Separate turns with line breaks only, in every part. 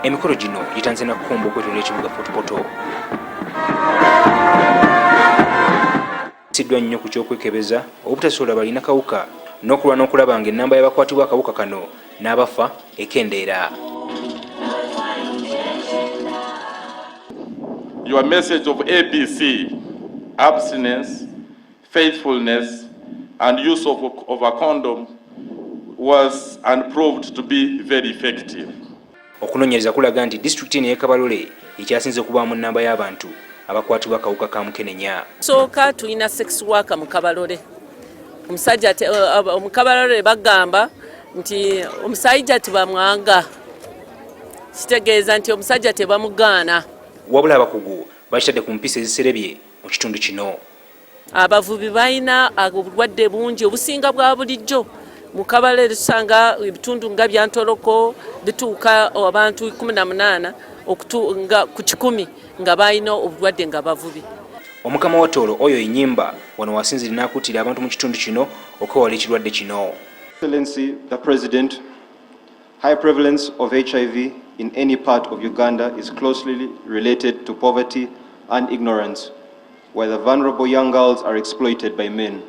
emikolo gino gitanze na kkombo okwetooloola ekibuga Potopoto. Siddwa nnyo ku kyokwekebeza obutasobola balina kawuka n'okulwana okulaba ng'ennamba y'abakwatibwa akawuka kano n'abafa ekendeera.
Your message of ABC, abstinence, faithfulness, and use of a condom was and proved to be very effective.
Okunoonyereza kulaga nti disitulikiti eno y'e Kabalole ekyasinze okubaamu nnamba y'abantu abakwatibwa akawuka ka Mukenenya.
Sooka tulina sex worker mu Kabalole. Omusajja mu Kabalole bagamba nti omusajja tebamwanga. Kitegeeza nti omusajja tebamugaana.
Wabula abakugu bakitadde ku mpisa eziserebye mu kitundu kino.
Abavubi balina obulwadde bungi obusinga bwa bulijjo. Mu Kabalole tusanga ebitundu nga byantoloko bituuka abantu 18 okutunga ku 10 nga balina obulwadde nga bavubi.
Omukama wa Toolo oyo ennyimba wano wasinzira n'akuutira abantu mu kitundu kino okwewala ekirwadde kino.
Excellency the President, high prevalence of HIV in any part of Uganda is closely related to poverty and ignorance, where the vulnerable young girls are exploited by men.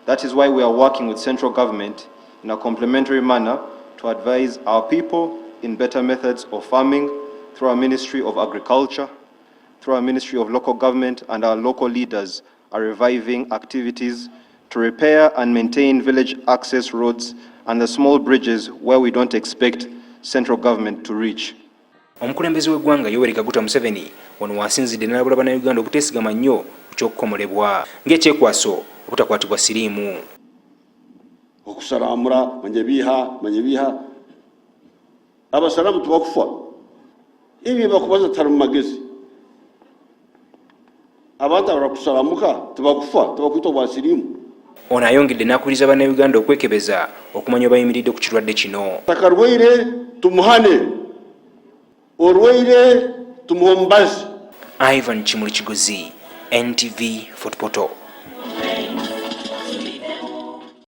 That is why we are working with central government in a complementary manner to advise our people in better methods of farming through our Ministry of Agriculture, through our Ministry of Local Government, and our local leaders are reviving activities to repair and maintain village access roads and the small bridges where we don't expect central government to reach.
Omukulembeze w'eggwanga Yoweri Kaguta Museveni wano wasinzidde n'alabula bannayuganda okuteesigama nnyo ku ky'okukomolebwa ng'ekyekwaso obutakwatibwa siriimu.
Okusalamula manyebiha abasalamu tubakufa ebyo bakubaza tari mu magezi abantu abarakusalamuka tubakufa tubakwita obwa siriimu.
Ono ayongedde n'akubiriza bannayuganda okwekebeza okumanya bayimiridde ku kirwadde kino.
Takarwaire tumuhane orwaire tumuhombazi.
Ivan Kimuli Kigozi, NTV Footpoto.